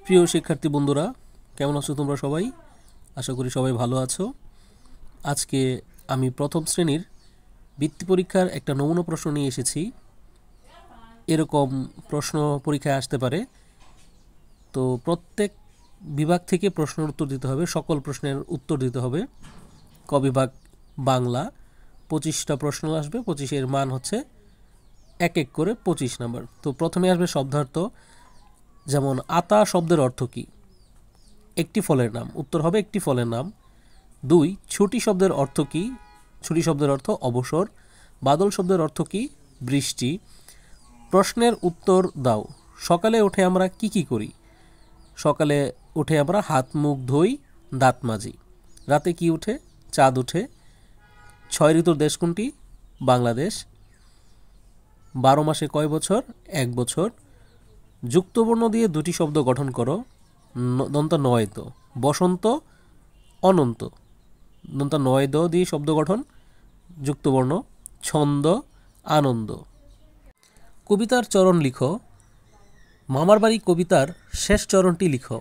প্রিয় শিক্ষার্থী বন্ধুরা, কেমন আছো তোমরা সবাই? আশা করি সবাই ভালো আছো। আজকে আমি প্রথম শ্রেণীর বৃত্তি পরীক্ষার একটা নমুনা প্রশ্ন নিয়ে এসেছি। এরকম প্রশ্ন পরীক্ষায় আসতে পারে। তো প্রত্যেক বিভাগ থেকে প্রশ্নের উত্তর দিতে হবে, সকল প্রশ্নের উত্তর দিতে হবে। ক বিভাগ বাংলা 25টা প্রশ্ন আসবে, 25-এর মান হচ্ছে এক এক করে 25 নাম্বার। তো প্রথমে আসবে শব্দার্থ, যেমন আতা শব্দের অর্থ কী? একটি ফলের নাম। উত্তর হবে একটি ফলের নাম। 2. ছুটি শব্দের অর্থ কী? ছুটি শব্দের অর্থ অবসর। বাদল শব্দের অর্থ কী? বৃষ্টি। প্রশ্নের উত্তর দাও। সকালে উঠে আমরা কি কি করি? সকালে উঠে আমরা হাত মুখ ধুই, দাঁত মাজি। রাতে কি উঠে? চাঁদ উঠে। 6 ঋতুর দেশ কোনটি? বাংলাদেশ। 12 মাসে কয় বছর? 1 বছর। যুক্তবর্ণ দিয়ে দুটি শব্দ গঠন করো। দন্ত নয় তো। বসন্ত, অনন্ত। দন্ত নয় দ দিয়ে শব্দ গঠন, যুক্তবর্ণ। ছন্দ, আনন্দ। কবিতার চরণ লিখো। মামার বাড়ি কবিতার শেষ চরণটি লিখো।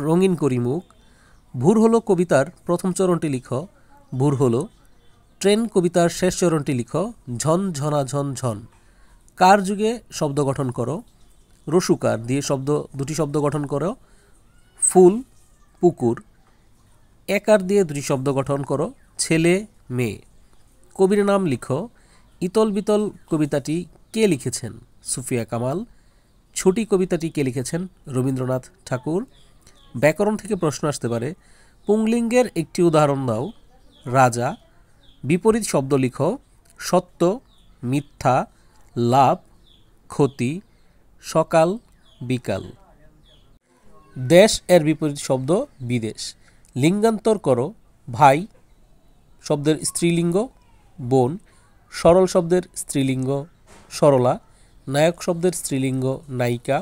রঙিন করি মুখ। ভোর হলো কবিতার প্রথম চরণটি লিখো। ভোর হলো। ট্রেন কবিতার শেষ চরণটি লিখো। ঝন ঝনা ঝন ঝন। কার যুগে শব্দ গঠন করো। রসুকার দিয়ে দুটি শব্দ গঠন করো। ফুল, পুকুর। একার দিয়ে দুটি শব্দ গঠন করো। ছেলে, মেয়ে। কবির নাম লিখো। ইতল বিতল কবিতাটি কে লিখেছেন? সুফিয়া কামাল। ছুটি কবিতাটি কে লিখেছেন? রবীন্দ্রনাথ ঠাকুর। ব্যাকরণ থেকে প্রশ্ন আসতে পারে। পুংলিঙ্গের একটি উদাহরণ দাও। রাজা। বিপরীত শব্দ লিখো। সত্য, মিথ্যা, লাভ, ক্ষতি। সকাল, বিকাল। দেশ এর বিপরীত শব্দ বিদেশ। লিঙ্গান্তর করো। ভাই শব্দের স্ত্রীলিঙ্গ বোন। সরল শব্দের স্ত্রীলিঙ্গ সরলা। নায়ক শব্দের স্ত্রীলিঙ্গ নায়িকা।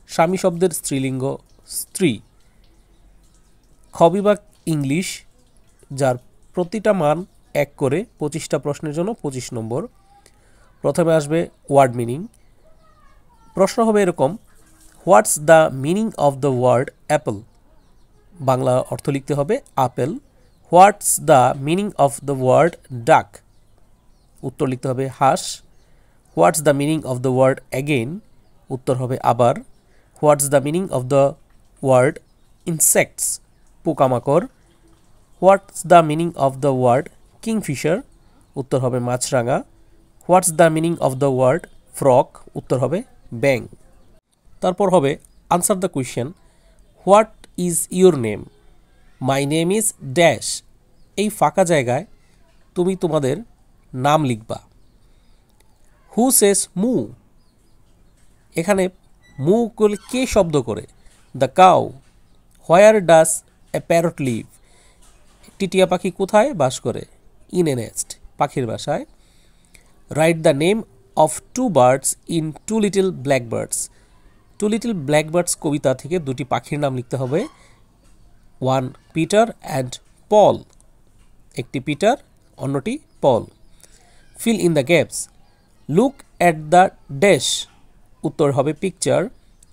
স্বামী শব্দের স্ত্রীলিঙ্গ স্ত্রী। খ বিভাগ ইংলিশ, যার প্রতিটা মান 1 করে। 25টা প্রশ্নের জন্য 25 নম্বর। প্রথমে আসবে ওয়ার্ড মিনিং। প্রশ্ন হবে এরকম: what's the meaning of the word apple? বাংলা অর্থ লিখতে হবে apple. What's the meaning of the word duck? উত্তর লিখতে হবে হাঁস। What's the meaning of the word again? উত্তর হবে আবার। What's the meaning of the word insects? পোকামাকড়। What's the meaning of the word kingfisher? উত্তর হবে মাছরাঙা। What's the meaning of the word frog? উত্তর হবে ব্যাং। তারপর হবে answer the question. What is your name? My name is dash. এই ফাঁকা জায়গায় তুমি তোমাদের নাম লিখবা। হু সেস মু? এখানে মু করলে কে শব্দ করে? The cow. Where does a parrot live? একটি টিয়া পাখি কোথায় বাস করে? ইন এ নেস্ট, পাখির বাসায়। Write the name of two birds in two little blackbirds? Two little blackbirds কবিতা থেকে দুটি পাখির নাম লিখতে হবে। One Peter and Paul. একটি পিটার, অন্যটি Paul. Fill in the gaps. Look at the dash? উত্তর হবে picture.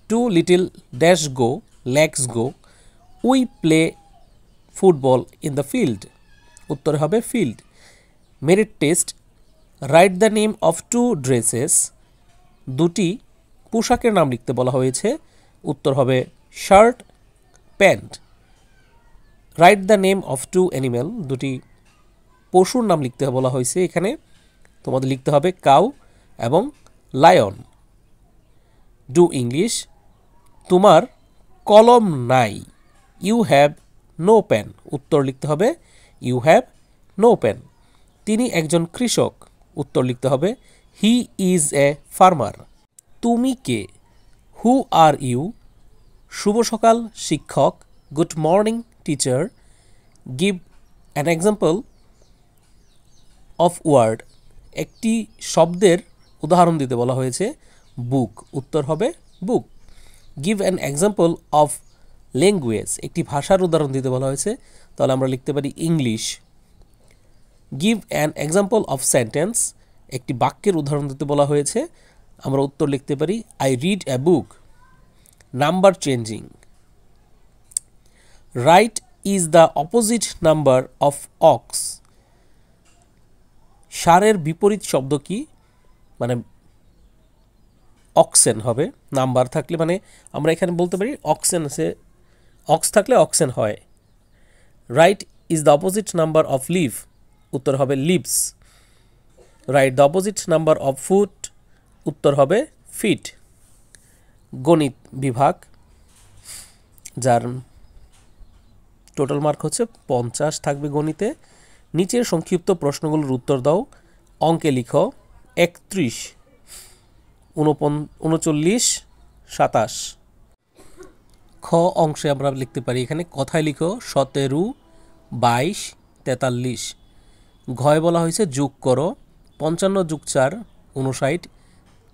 Two little dash go, legs go. We play football in the field? উত্তর হবে field. Merit test. Write the name of two dresses? দুটি পোশাকের নাম লিখতে বলা হয়েছে। উত্তর হবে shirt, pant. Write the name of two animal? দুটি পশুর নাম লিখতে বলা হয়েছে। এখানে তোমাদের লিখতে হবে কাউ এবং লায়ন। Do English. তোমার কলম নাই। You have no pen? উত্তর লিখতে হবে ইউ হ্যাভ নো পেন। তিনি একজন কৃষক? উত্তর লিখতে হবে হি ইজ এ ফার্মার। তুমি কে? হু আর ইউ? শুভ সকাল শিক্ষক। Good morning teacher. Give an example of word? একটি শব্দের উদাহরণ দিতে বলা হয়েছে। বুক। উত্তর হবে book. Give an example of language? একটি ভাষার উদাহরণ দিতে বলা হয়েছে, তাহলে আমরা লিখতে পারি English. Give an example of sentence? একটি বাক্যের উদাহরণ দিতে বলা হয়েছে, আমরা উত্তর লিখতে পারি I read a book. Number changing. Write is the opposite number of ox. ষাঁড়ের বিপরীত শব্দ কি? মানে অক্সেন হবে। নাম্বার থাকলে মানে আমরা এখানে বলতে পারি অক্সেন আছে, অক্স থাকলে অক্সেন হয়। Write is the opposite number of leaf, উত্তর হবে leaves. Write the opposite number of foot, উত্তর হবে ফিট। গণিত বিভাগ, যার টোটাল মার্ক হচ্ছে 50 থাকবে গণিতে। নিচের সংক্ষিপ্ত প্রশ্নগুলোর উত্তর দাও। অঙ্কে লিখো 31, 39, 27। খ অংশে আমরা লিখতে পারি এখানে কথায় লিখো 17, 22, 43। ঘয় বলা হয়েছে যোগ করো 55 যোগ 4, 59,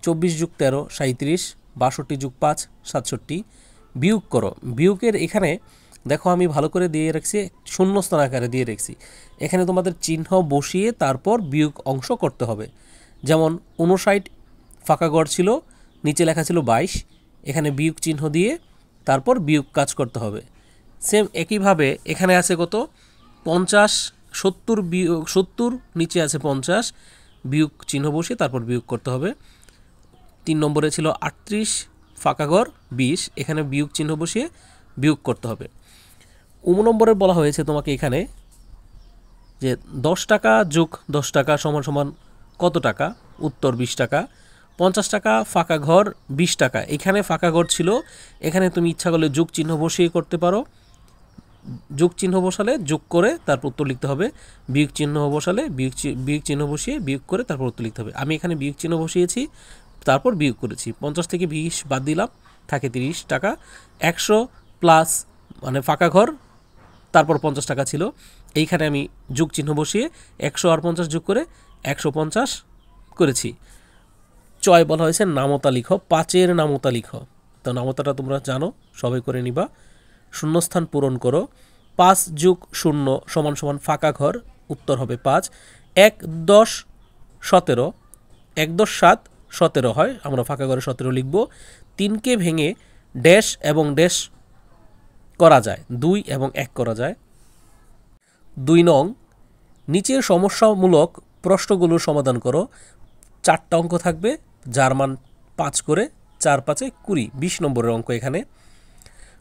24 যোগ 13, 37, 62 যোগ 5, 67। বিয়োগ করো, বিয়োগের এখানে দেখো আমি ভালো করে দিয়ে রাখছি, শূন্যস্থান আকারে দিয়ে রাখছি। এখানে তোমাদের চিহ্ন বসিয়ে তারপর বিয়োগ অংশ করতে হবে। যেমন 59 ফাঁকা ঘর ছিল, নিচে লেখা ছিল 22, এখানে বিয়োগ চিহ্ন দিয়ে তারপর বিয়োগ কাজ করতে হবে। সেম একইভাবে এখানে আছে কত 50, 70 বিয়োগ 70, নিচে আছে 50, বিয়োগ চিহ্ন বসিয়ে তারপর বিয়োগ করতে হবে। 3 নম্বরে ছিল 38 ফাঁকা ঘর 20, এখানে বিয়োগ চিহ্ন বসিয়ে বিয়োগ করতে হবে। 19 নম্বরে বলা হয়েছে তোমাকে এখানে যে 10 টাকা যোগ 10 টাকা সমান সমান কত টাকা, উত্তর 20 টাকা। 50 টাকা ফাঁকা ঘর 20 টাকা, এখানে ফাঁকা ঘর ছিল, এখানে তুমি ইচ্ছা করলে যোগ চিহ্ন বসিয়ে করতে পারো। যোগ চিহ্ন বসালে যোগ করে তারপর উত্তর লিখতে হবে, বিয়োগ চিহ্ন বসালে বিয়োগ চিহ্ন বসিয়ে বিয়োগ করে তারপর উত্তর লিখতে হবে। আমি এখানে বিয়োগ চিহ্ন বসিয়েছি, তারপর বিয়োগ করেছি। 50 থেকে 20 বাদ দিলাম, থাকে 30 টাকা। 100 প্লাস মানে ফাঁকা ঘর, তারপর 50 টাকা ছিল, এইখানে আমি যোগ চিহ্ন বসিয়ে 100 আর 50 যোগ করে 150 করেছি। চয় বলা হয়েছে নামতা লিখো, 5-এর নামতা লিখো। তো নামতাটা তোমরা জানো, সবাই করে নিবা। শূন্যস্থান পূরণ করো। 5 যোগ 0 সমান সমান ফাঁকা ঘর, উত্তর হবে 5। 1 10 17, 1 10 7 17 হয়, আমরা ফাঁকা ঘরে 17 লিখব। 3কে ভেঙে ড্যাশ এবং ড্যাশ করা যায়, 2 এবং 1 করা যায়। 2 নং, নিচের সমস্যামূলক প্রশ্নগুলোর সমাধান করো। 4টা অঙ্ক থাকবে, যার মান 5 করে, 4 5 20, 20 নম্বরের অঙ্ক এখানে।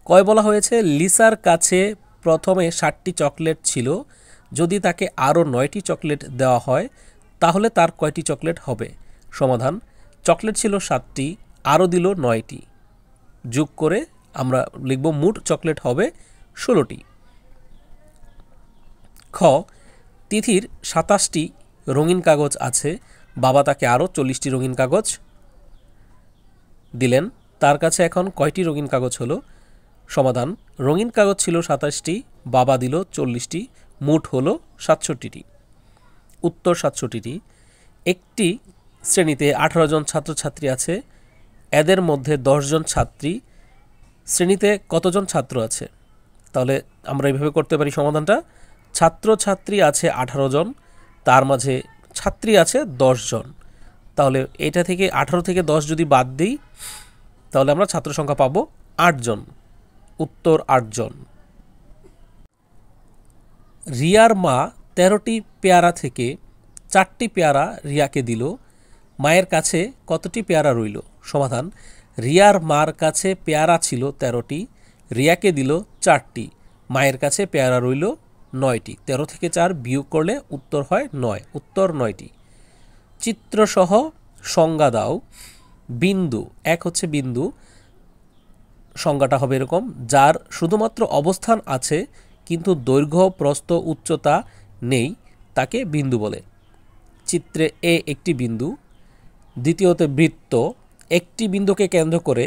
কয় বলা হয়েছে লিসার কাছে প্রথমে 60টি চকলেট ছিল, যদি তাকে আরও 9টি চকলেট দেওয়া হয় তাহলে তার কয়টি চকলেট হবে? সমাধান, চকলেট ছিল 7টি, আরও দিল 9টি, যোগ করে আমরা লিখব মোট চকলেট হবে 16টি। খ তিথির 27টি রঙিন কাগজ আছে, বাবা তাকে আরও 40টি রঙিন কাগজ দিলেন, তার কাছে এখন কয়টি রঙিন কাগজ হলো? সমাধান, রঙিন কাগজ ছিল 27টি, বাবা দিল 40টি, মোট হলো 67টি। উত্তর 67টি। একটি শ্রেণীতে 18 জন ছাত্রছাত্রী আছে, এদের মধ্যে 10 জন ছাত্রী, শ্রেণীতে কতজন ছাত্র আছে? তাহলে আমরা এইভাবে করতে পারি সমাধানটা, ছাত্রছাত্রী আছে 18 জন, তার মাঝে ছাত্রী আছে 10 জন। তাহলে এটা থেকে 18 থেকে 10 যদি বাদ দিই তাহলে আমরা ছাত্র সংখ্যা পাবো 8 জন। উত্তর 8 জন। রিয়ার মা 13টি পেয়ারা থেকে 4টি পেয়ারা রিয়াকে দিল, মায়ের কাছে কতটি পেয়ারা রইল? সমাধান, রিয়ার মার কাছে পেয়ারা ছিল 13টি, রিয়াকে দিল 4টি, মায়ের কাছে পেয়ারা রইল 9টি। 13 থেকে 4 বিয়োগ করলে উত্তর হয় 9, উত্তর 9টি। চিত্রসহ সংজ্ঞা দাও। বিন্দু, এক হচ্ছে বিন্দু, সংজ্ঞাটা হবে এরকম, যার শুধুমাত্র অবস্থান আছে কিন্তু দৈর্ঘ্য প্রস্থ উচ্চতা নেই তাকে বিন্দু বলে। চিত্রে এ একটি বিন্দু। দ্বিতীয়তে বৃত্ত, একটি বিন্দুকে কেন্দ্র করে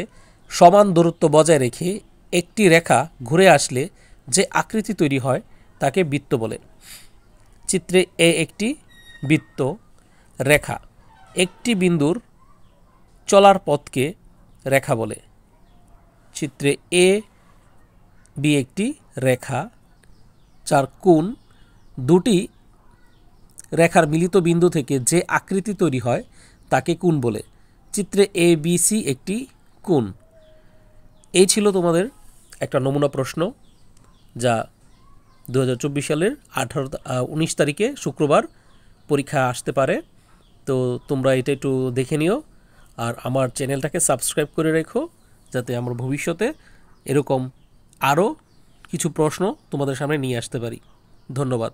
সমান দূরত্ব বজায় রেখে একটি রেখা ঘুরে আসলে যে আকৃতি তৈরি হয় তাকে বৃত্ত বলে। চিত্রে এ একটি বৃত্ত। রেখা, একটি বিন্দুর চলার পথকে রেখা বলে। চিত্রে এ বি একটি রেখা, যার কোণ, দুটি রেখার মিলিত বিন্দু থেকে যে আকৃতি তৈরি হয় তাকে কোণ বলে। চিত্রে এ বি সি একটি কোণ। এই ছিল তোমাদের একটা নমুনা প্রশ্ন, যা 2024 সালের 19 তারিখে শুক্রবার পরীক্ষা আসতে পারে। তো তোমরা এটা একটু দেখে নিও, আর আমার চ্যানেলটাকে সাবস্ক্রাইব করে রেখো, যাতে আমরা ভবিষ্যতে এরকম আরও কিছু প্রশ্ন তোমাদের সামনে নিয়ে আসতে পারি। ধন্যবাদ।